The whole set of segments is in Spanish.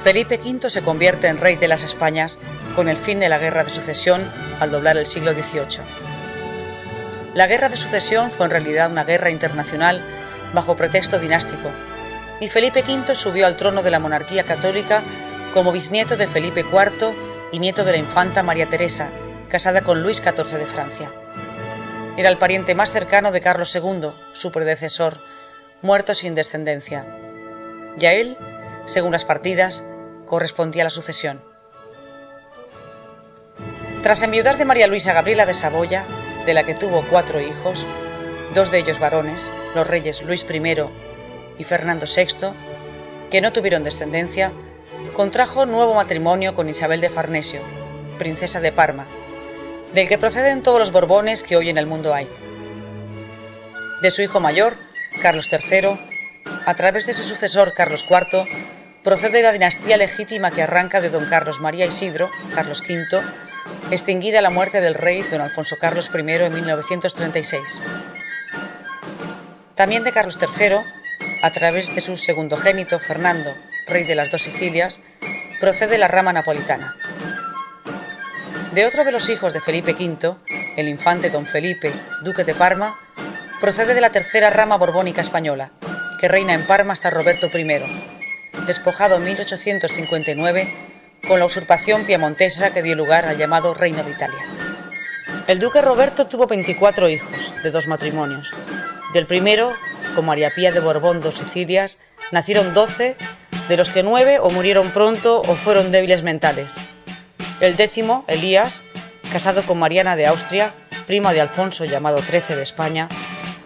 Felipe V se convierte en rey de las Españas con el fin de la Guerra de Sucesión al doblar el siglo XVIII. La Guerra de Sucesión fue en realidad una guerra internacional bajo pretexto dinástico, y Felipe V subió al trono de la monarquía católica como bisnieto de Felipe IV y nieto de la infanta María Teresa, casada con Luis XIV de Francia. Era el pariente más cercano de Carlos II, su predecesor, muerto sin descendencia. Y a él, según las partidas, correspondía la sucesión. Tras enviudar de María Luisa Gabriela de Saboya, de la que tuvo 4 hijos, 2 de ellos varones, los reyes Luis I y Fernando VI, que no tuvieron descendencia, contrajo nuevo matrimonio con Isabel de Farnesio, princesa de Parma, del que proceden todos los Borbones que hoy en el mundo hay. De su hijo mayor, Carlos III, a través de su sucesor Carlos IV, procede la dinastía legítima que arranca de don Carlos María Isidro, Carlos V, extinguida a la muerte del rey don Alfonso Carlos I en 1936. También de Carlos III, a través de su segundogénito Fernando, rey de las 2 Sicilias, procede la rama napolitana. De otro de los hijos de Felipe V, el infante don Felipe, duque de Parma, procede de la tercera rama borbónica española, que reina en Parma hasta Roberto I, despojado en 1859 con la usurpación piemontesa que dio lugar al llamado Reino de Italia. El duque Roberto tuvo 24 hijos, de 2 matrimonios. Del primero, con María Pía de Borbón 2 Sicilias, nacieron 12, de los que 9 o murieron pronto o fueron débiles mentales. El 10º, Elías, casado con Mariana de Austria, prima de Alfonso llamado XIII de España,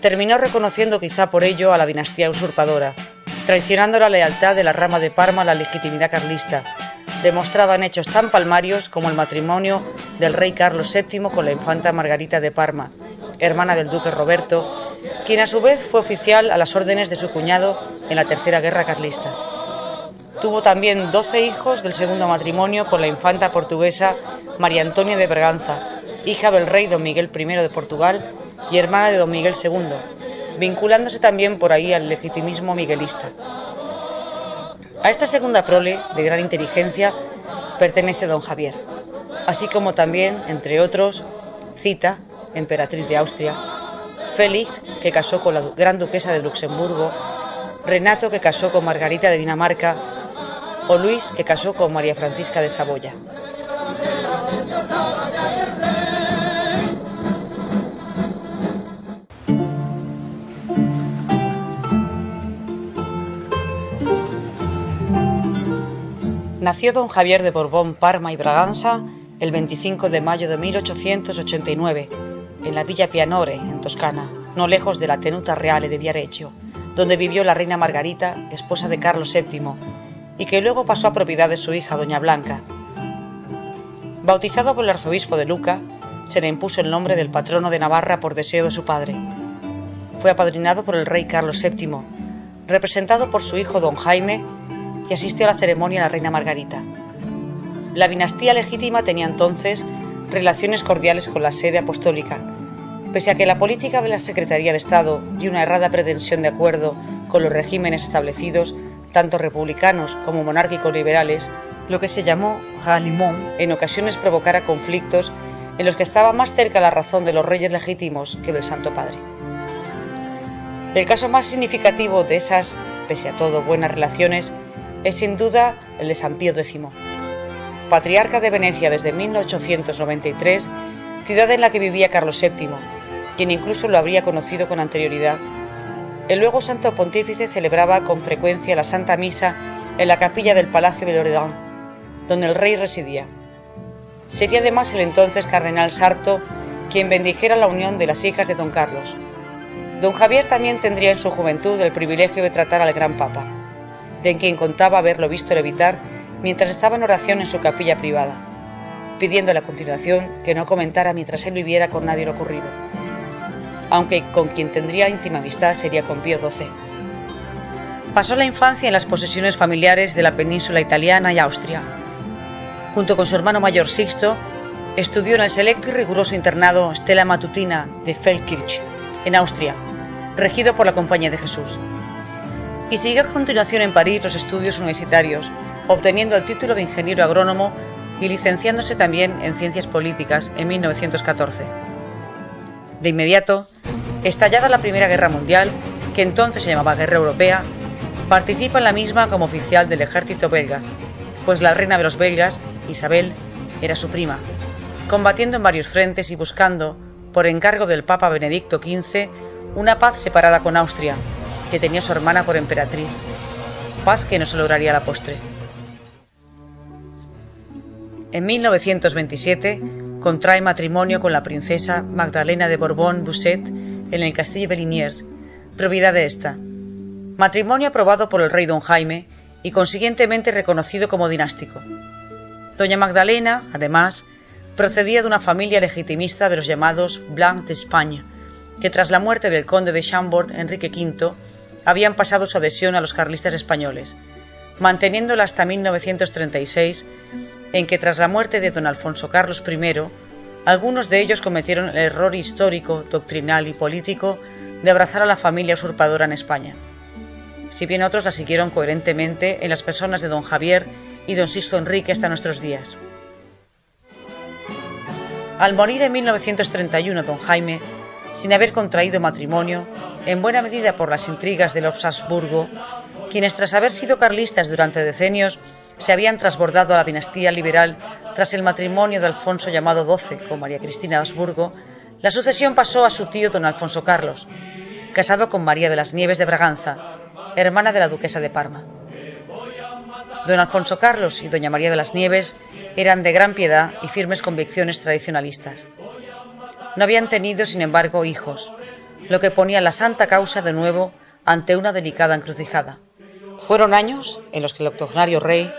terminó reconociendo quizá por ello a la dinastía usurpadora, traicionando la lealtad de la rama de Parma a la legitimidad carlista. Demostraban hechos tan palmarios como el matrimonio del rey Carlos VII con la infanta Margarita de Parma, hermana del duque Roberto, quien a su vez fue oficial a las órdenes de su cuñado en la Tercera Guerra Carlista. Tuvo también 12 hijos del segundo matrimonio con la infanta portuguesa María Antonia de Braganza, hija del rey don Miguel I de Portugal y hermana de don Miguel II, vinculándose también por ahí al legitimismo miguelista. A esta segunda prole, de gran inteligencia, pertenece don Javier, así como también, entre otros, Zita, emperatriz de Austria, Félix, que casó con la gran duquesa de Luxemburgo, Renato, que casó con Margarita de Dinamarca, o Luis, que casó con María Francisca de Saboya. Nació don Javier de Borbón, Parma y Braganza el 25 de mayo de 1889, en la Villa Pianore, en Toscana, no lejos de la Tenuta Reale de Viareggio, donde vivió la reina Margarita, esposa de Carlos VII, y que luego pasó a propiedad de su hija, doña Blanca. Bautizado por el arzobispo de Luca, se le impuso el nombre del patrono de Navarra por deseo de su padre. Fue apadrinado por el rey Carlos VII, representado por su hijo don Jaime, y asistió a la ceremonia la reina Margarita. La dinastía legítima tenía entonces relaciones cordiales con la sede apostólica, pese a que la política de la Secretaría de Estado y una errada pretensión de acuerdo con los regímenes establecidos, tanto republicanos como monárquicos liberales, lo que se llamó ralliement, en ocasiones provocara conflictos en los que estaba más cerca la razón de los reyes legítimos que del Santo Padre. El caso más significativo de esas, pese a todo, buenas relaciones es sin duda el de San Pío X, patriarca de Venecia desde 1893, ciudad en la que vivía Carlos VII, quien incluso lo habría conocido con anterioridad. El luego santo pontífice celebraba con frecuencia la Santa Misa en la capilla del Palacio de Loredán, donde el rey residía. Sería además el entonces cardenal Sarto quien bendijera la unión de las hijas de don Carlos. Don Javier también tendría en su juventud el privilegio de tratar al gran papa, de quien contaba haberlo visto levitar mientras estaba en oración en su capilla privada, pidiéndole a continuación que no comentara mientras él viviera con nadie lo ocurrido, aunque con quien tendría íntima amistad sería con Pío XII. Pasó la infancia en las posesiones familiares de la península italiana y Austria. Junto con su hermano mayor Sixto, estudió en el selecto y riguroso internado Stella Matutina de Feldkirch, en Austria, regido por la Compañía de Jesús. Y siguió a continuación en París los estudios universitarios, obteniendo el título de ingeniero agrónomo y licenciándose también en Ciencias Políticas en 1914. De inmediato, estallada la Primera Guerra Mundial, que entonces se llamaba Guerra Europea, participa en la misma como oficial del ejército belga, pues la reina de los belgas, Isabel, era su prima, combatiendo en varios frentes y buscando, por encargo del Papa Benedicto XV, una paz separada con Austria, que tenía su hermana por emperatriz, paz que no se lograría a la postre. En 1927 contrae matrimonio con la princesa Magdalena de Borbón-Busset en el castillo de Liniers, propiedad de esta. Matrimonio aprobado por el rey don Jaime y consiguientemente reconocido como dinástico. Doña Magdalena, además, procedía de una familia legitimista de los llamados Blancs d'Espagne, que tras la muerte del conde de Chambord, Enrique V, habían pasado su adhesión a los carlistas españoles, manteniéndola hasta 1936, en que tras la muerte de don Alfonso Carlos I, algunos de ellos cometieron el error histórico, doctrinal y político de abrazar a la familia usurpadora en España, si bien otros la siguieron coherentemente en las personas de don Javier y don Sixto Enrique hasta nuestros días. Al morir en 1931 don Jaime, sin haber contraído matrimonio, en buena medida por las intrigas de los Habsburgo, quienes tras haber sido carlistas durante decenios se habían trasbordado a la dinastía liberal tras el matrimonio de Alfonso llamado XII con María Cristina de Habsburgo, la sucesión pasó a su tío don Alfonso Carlos, casado con María de las Nieves de Braganza, hermana de la duquesa de Parma. Don Alfonso Carlos y doña María de las Nieves eran de gran piedad y firmes convicciones tradicionalistas. No habían tenido, sin embargo, hijos, lo que ponía la santa causa de nuevo ante una delicada encrucijada. Fueron años en los que el octogenario rey,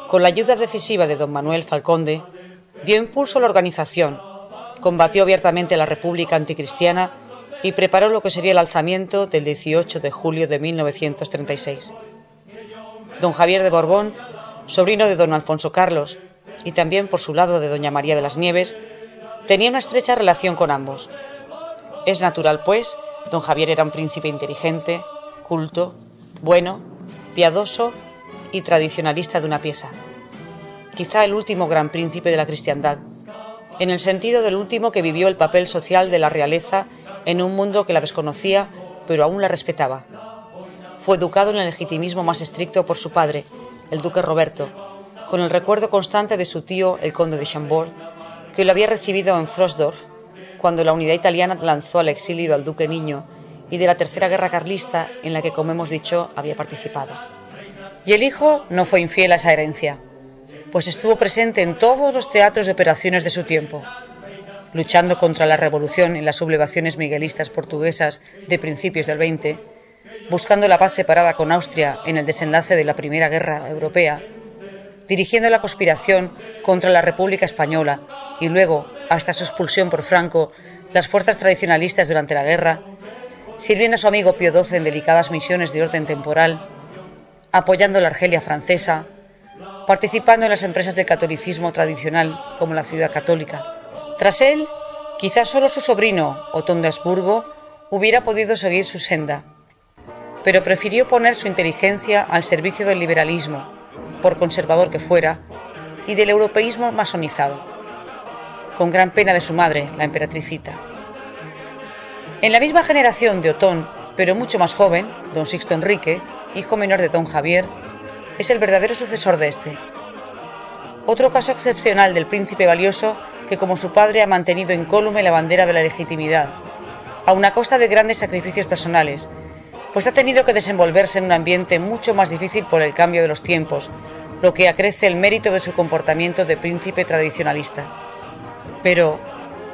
con la ayuda decisiva de don Manuel Falconde, dio impulso a la organización, combatió abiertamente la República anticristiana y preparó lo que sería el alzamiento del 18 de julio de 1936. Don Javier de Borbón, sobrino de don Alfonso Carlos, y también por su lado de doña María de las Nieves, tenía una estrecha relación con ambos. Es natural, pues, don Javier era un príncipe inteligente, culto, bueno, piadoso y tradicionalista de una pieza. Quizá el último gran príncipe de la cristiandad, en el sentido del último que vivió el papel social de la realeza en un mundo que la desconocía, pero aún la respetaba. Fue educado en el legitimismo más estricto por su padre, el duque Roberto, con el recuerdo constante de su tío, el conde de Chambord, que lo había recibido en Frosdorf, cuando la unidad italiana lanzó al exilio al duque niño, y de la Tercera Guerra Carlista, en la que, como hemos dicho, había participado. Y el hijo no fue infiel a esa herencia, pues estuvo presente en todos los teatros de operaciones de su tiempo, luchando contra la revolución en las sublevaciones miguelistas portuguesas de principios del XX, buscando la paz separada con Austria en el desenlace de la Primera Guerra Europea, dirigiendo la conspiración contra la República Española y luego, hasta su expulsión por Franco, las fuerzas tradicionalistas durante la guerra, sirviendo a su amigo Pío XII en delicadas misiones de orden temporal, apoyando la Argelia francesa, participando en las empresas del catolicismo tradicional como la Ciudad Católica. Tras él, quizás solo su sobrino, Otón de Habsburgo, hubiera podido seguir su senda, pero prefirió poner su inteligencia al servicio del liberalismo, por conservador que fuera, y del europeísmo masonizado, con gran pena de su madre, la emperatricita. En la misma generación de Otón, pero mucho más joven, don Sixto Enrique, hijo menor de don Javier, es el verdadero sucesor de este. Otro caso excepcional del príncipe valioso que, como su padre, ha mantenido incólume la bandera de la legitimidad, aun a costa de grandes sacrificios personales, pues ha tenido que desenvolverse en un ambiente mucho más difícil por el cambio de los tiempos, lo que acrece el mérito de su comportamiento de príncipe tradicionalista. Pero,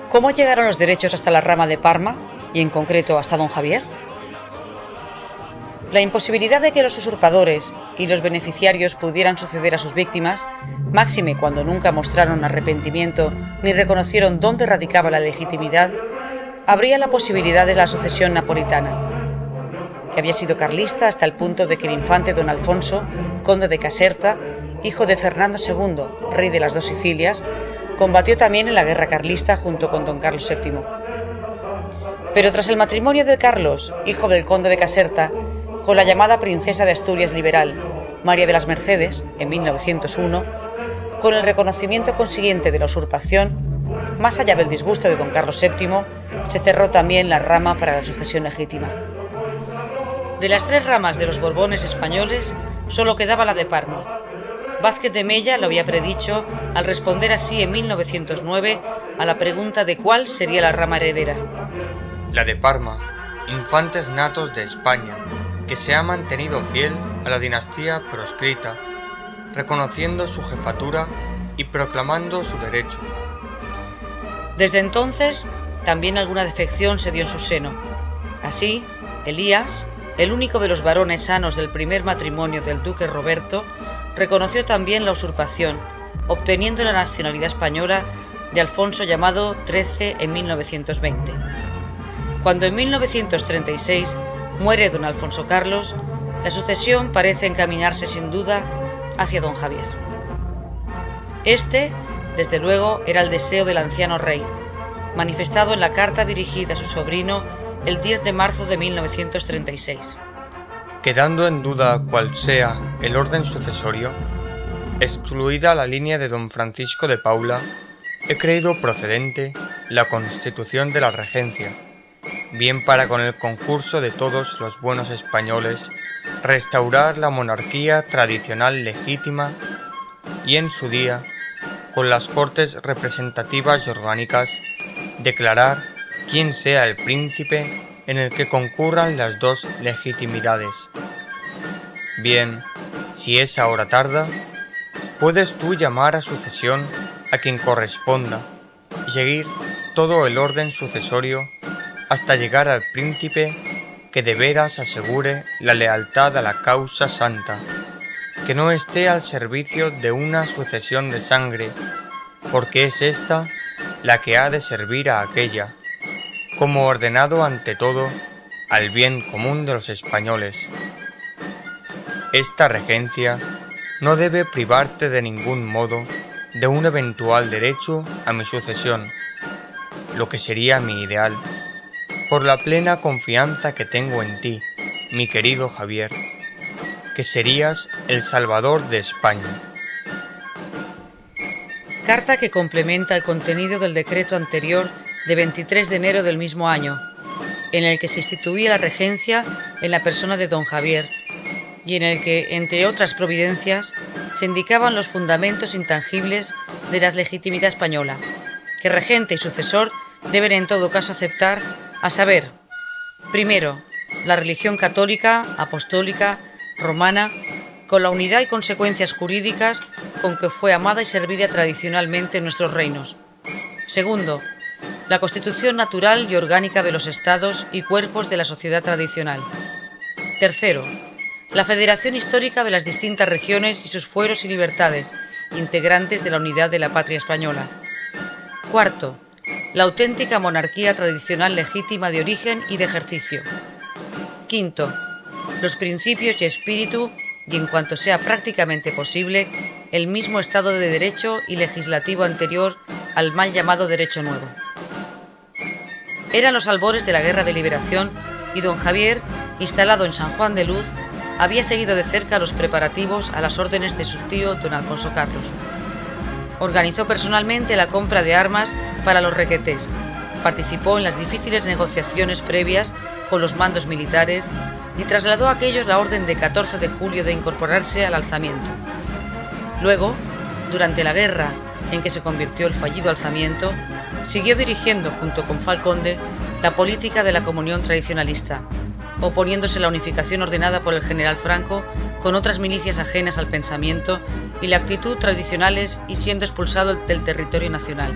¿cómo llegaron los derechos hasta la rama de Parma, y en concreto hasta don Javier? La imposibilidad de que los usurpadores y los beneficiarios pudieran suceder a sus víctimas, máxime cuando nunca mostraron arrepentimiento ni reconocieron dónde radicaba la legitimidad, abría la posibilidad de la sucesión napolitana, que había sido carlista hasta el punto de que el infante don Alfonso, conde de Caserta, hijo de Fernando II, rey de las dos Sicilias, combatió también en la guerra carlista junto con don Carlos VII. Pero tras el matrimonio de Carlos, hijo del conde de Caserta, con la llamada princesa de Asturias liberal, María de las Mercedes, en 1901, con el reconocimiento consiguiente de la usurpación, más allá del disgusto de don Carlos VII, se cerró también la rama para la sucesión legítima. De las 3 ramas de los Borbones españoles, solo quedaba la de Parma. Vázquez de Mella lo había predicho al responder así en 1909 a la pregunta de cuál sería la rama heredera. La de Parma, infantes natos de España, que se ha mantenido fiel a la dinastía proscrita, reconociendo su jefatura y proclamando su derecho. Desde entonces, también alguna defección se dio en su seno. Así, Elías, el único de los varones sanos del primer matrimonio del duque Roberto, reconoció también la usurpación, obteniendo la nacionalidad española de Alfonso llamado XIII en 1920. Cuando en 1936 muere don Alfonso Carlos, la sucesión parece encaminarse sin duda hacia don Javier. Este, desde luego, era el deseo del anciano rey, manifestado en la carta dirigida a su sobrino el 10 de marzo de 1936. Quedando en duda cuál sea el orden sucesorio, excluida la línea de don Francisco de Paula, he creído procedente la constitución de la regencia, bien para con el concurso de todos los buenos españoles restaurar la monarquía tradicional legítima y en su día, con las Cortes representativas y orgánicas, declarar quién sea el príncipe en el que concurran las 2 legitimidades. Bien, si es ahora tarda, puedes tú llamar a sucesión a quien corresponda y seguir todo el orden sucesorio hasta llegar al príncipe que de veras asegure la lealtad a la causa santa, que no esté al servicio de una sucesión de sangre, porque es ésta la que ha de servir a aquella, como ordenado ante todo al bien común de los españoles. Esta regencia no debe privarte de ningún modo de un eventual derecho a mi sucesión, lo que sería mi ideal, por la plena confianza que tengo en ti, mi querido Javier, que serías el salvador de España. Carta que complementa el contenido del decreto anterior de 23 de enero del mismo año, en el que se instituía la regencia en la persona de don Javier, y en el que, entre otras providencias, se indicaban los fundamentos intangibles de la legitimidad española, que regente y sucesor deben en todo caso aceptar, a saber, primero, la religión católica, apostólica, romana, con la unidad y consecuencias jurídicas con que fue amada y servida tradicionalmente en nuestros reinos. Segundo, la constitución natural y orgánica de los estados y cuerpos de la sociedad tradicional. Tercero, la federación histórica de las distintas regiones y sus fueros y libertades, integrantes de la unidad de la patria española. Cuarto, la auténtica monarquía tradicional legítima de origen y de ejercicio. Quinto, los principios y espíritu, y en cuanto sea prácticamente posible, el mismo Estado de Derecho y legislativo anterior al mal llamado Derecho Nuevo. Eran los albores de la Guerra de Liberación y don Javier, instalado en San Juan de Luz, había seguido de cerca los preparativos a las órdenes de su tío don Alfonso Carlos. Organizó personalmente la compra de armas para los requetés, participó en las difíciles negociaciones previas con los mandos militares y trasladó a aquellos la orden de 14 de julio de incorporarse al alzamiento. Luego, durante la guerra en que se convirtió el fallido alzamiento, siguió dirigiendo junto con Falconde la política de la comunión tradicionalista, oponiéndose a la unificación ordenada por el general Franco con otras milicias ajenas al pensamiento y la actitud tradicionales y siendo expulsado del territorio nacional.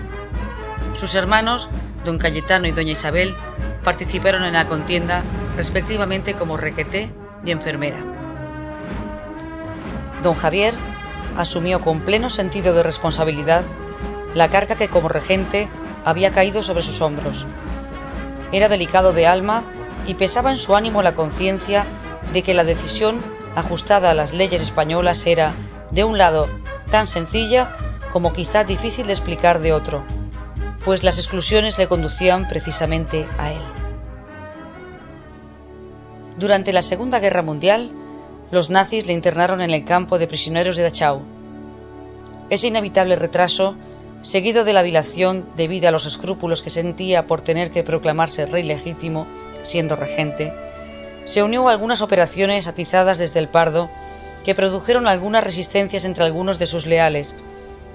Sus hermanos, don Cayetano y doña Isabel, participaron en la contienda respectivamente como requeté y enfermera. Don Javier asumió con pleno sentido de responsabilidad la carga que como regente había caído sobre sus hombros. Era delicado de alma y pesaba en su ánimo la conciencia de que la decisión ajustada a las leyes españolas era, de un lado, tan sencilla como quizá difícil de explicar de otro, pues las exclusiones le conducían precisamente a él. Durante la Segunda Guerra Mundial, los nazis le internaron en el campo de prisioneros de Dachau. Ese inevitable retraso, seguido de la dilación debido a los escrúpulos que sentía por tener que proclamarse rey legítimo, siendo regente, se unió a algunas operaciones atizadas desde el Pardo que produjeron algunas resistencias entre algunos de sus leales,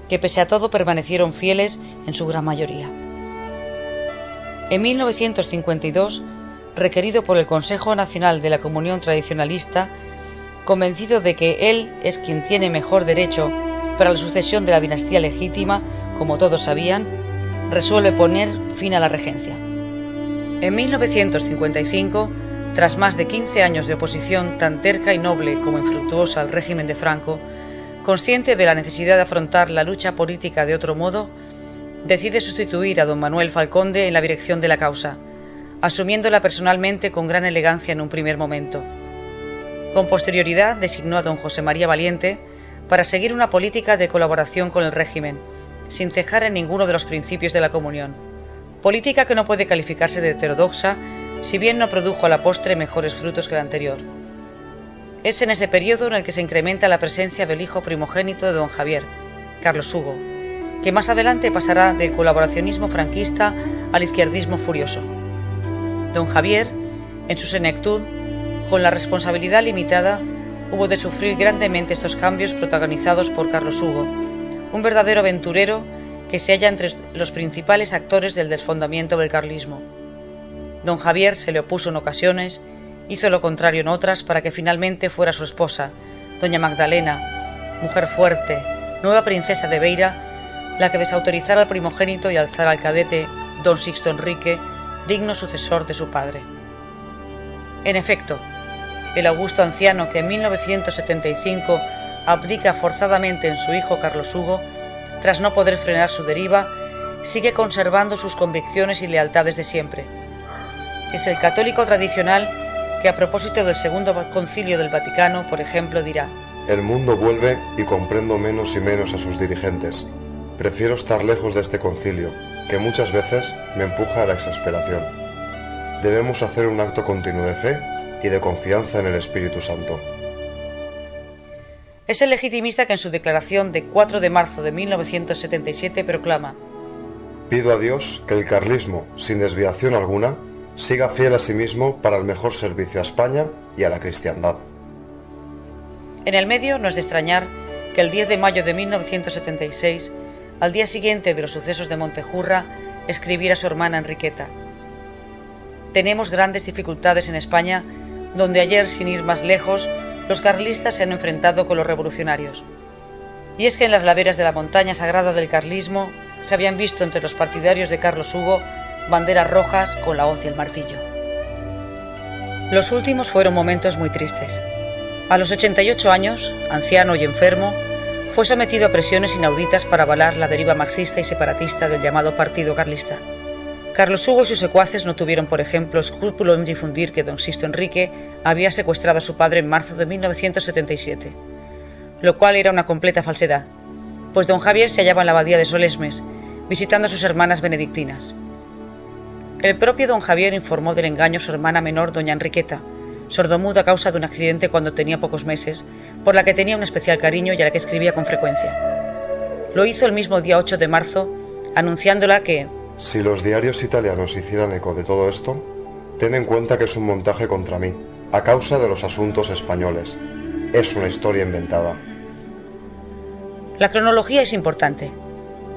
que pese a todo permanecieron fieles en su gran mayoría. En 1952, requerido por el Consejo Nacional de la Comunión Tradicionalista, convencido de que él es quien tiene mejor derecho para la sucesión de la dinastía legítima, como todos sabían, resuelve poner fin a la regencia. En 1955, tras más de 15 años de oposición tan terca y noble como infructuosa al régimen de Franco, consciente de la necesidad de afrontar la lucha política de otro modo, decide sustituir a don Manuel Falconde en la dirección de la causa, asumiéndola personalmente con gran elegancia en un primer momento. Con posterioridad designó a don José María Valiente para seguir una política de colaboración con el régimen, sin cejar en ninguno de los principios de la comunión, política que no puede calificarse de heterodoxa, si bien no produjo a la postre mejores frutos que la anterior. Es en ese periodo en el que se incrementa la presencia del hijo primogénito de don Javier, Carlos Hugo, que más adelante pasará del colaboracionismo franquista al izquierdismo furioso. Don Javier, en su senectud, con la responsabilidad limitada, hubo de sufrir grandemente estos cambios protagonizados por Carlos Hugo, un verdadero aventurero que se halla entre los principales actores del desfondamiento del carlismo. Don Javier se le opuso en ocasiones, hizo lo contrario en otras para que finalmente fuera su esposa, doña Magdalena, mujer fuerte, nueva princesa de Beira, la que desautorizara al primogénito y alzara al cadete, don Sixto Enrique, digno sucesor de su padre. En efecto, el augusto anciano que en 1975 abdica forzadamente en su hijo Carlos Hugo, tras no poder frenar su deriva, sigue conservando sus convicciones y lealtades de siempre. Es el católico tradicional que a propósito del Segundo Concilio del Vaticano, por ejemplo, dirá: el mundo vuelve y comprendo menos y menos a sus dirigentes. Prefiero estar lejos de este concilio, que muchas veces me empuja a la exasperación. Debemos hacer un acto continuo de fe y de confianza en el Espíritu Santo. Es el legitimista que en su declaración de 4 de marzo de 1977 proclama: pido a Dios que el carlismo, sin desviación alguna, siga fiel a sí mismo para el mejor servicio a España y a la cristiandad. En el medio no es de extrañar que el 10 de mayo de 1976, al día siguiente de los sucesos de Montejurra, escribiera a su hermana Enriqueta: tenemos grandes dificultades en España, donde ayer, sin ir más lejos, los carlistas se han enfrentado con los revolucionarios. Y es que en las laderas de la montaña sagrada del carlismo se habían visto entre los partidarios de Carlos Hugo banderas rojas con la hoz y el martillo. Los últimos fueron momentos muy tristes. A los 88 años, anciano y enfermo, fue sometido a presiones inauditas para avalar la deriva marxista y separatista del llamado Partido Carlista. Carlos Hugo y sus secuaces no tuvieron, por ejemplo, escrúpulo en difundir que don Sixto Enrique había secuestrado a su padre en marzo de 1977, lo cual era una completa falsedad, pues don Javier se hallaba en la abadía de Solesmes, visitando a sus hermanas benedictinas. El propio don Javier informó del engaño a su hermana menor, doña Enriqueta, sordomuda a causa de un accidente cuando tenía pocos meses, por la que tenía un especial cariño y a la que escribía con frecuencia. Lo hizo el mismo día 8 de marzo, anunciándola que: si los diarios italianos hicieran eco de todo esto, ten en cuenta que es un montaje contra mí, a causa de los asuntos españoles. Es una historia inventada. La cronología es importante.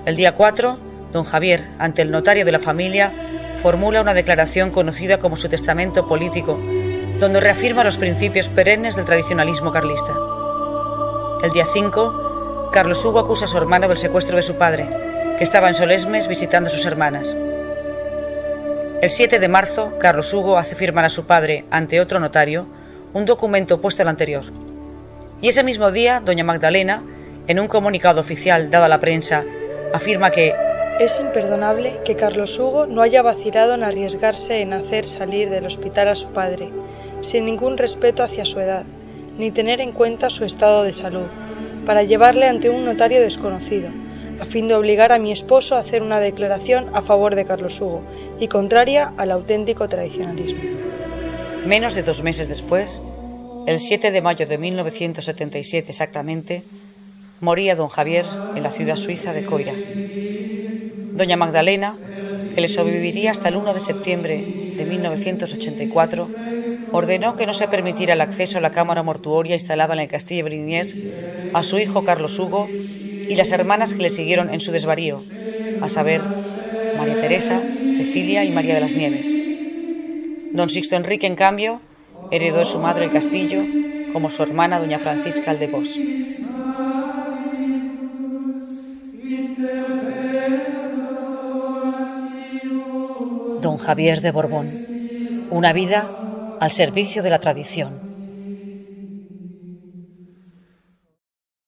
El día 4, don Javier, ante el notario de la familia, formula una declaración conocida como su testamento político, donde reafirma los principios perennes del tradicionalismo carlista. El día 5, Carlos Hugo acusa a su hermano del secuestro de su padre, que estaba en Solesmes visitando a sus hermanas. El 7 de marzo, Carlos Hugo hace firmar a su padre, ante otro notario, un documento opuesto al anterior. Y ese mismo día, doña Magdalena, en un comunicado oficial dado a la prensa, afirma que es imperdonable que Carlos Hugo no haya vacilado en arriesgarse en hacer salir del hospital a su padre, sin ningún respeto hacia su edad, ni tener en cuenta su estado de salud, para llevarle ante un notario desconocido, a fin de obligar a mi esposo a hacer una declaración a favor de Carlos Hugo y contraria al auténtico tradicionalismo. Menos de 2 meses después, el 7 de mayo de 1977 exactamente, moría don Javier en la ciudad suiza de Coira. Doña Magdalena, que le sobreviviría hasta el 1 de septiembre de 1984, ordenó que no se permitiera el acceso a la cámara mortuoria instalada en el castillo de Briniers a su hijo Carlos Hugo y las hermanas que le siguieron en su desvarío, a saber, María Teresa, Cecilia y María de las Nieves. Don Sixto Enrique, en cambio, heredó de su madre el castillo, como su hermana doña Francisca Aldebós. Don Javier de Borbón, una vida al servicio de la tradición.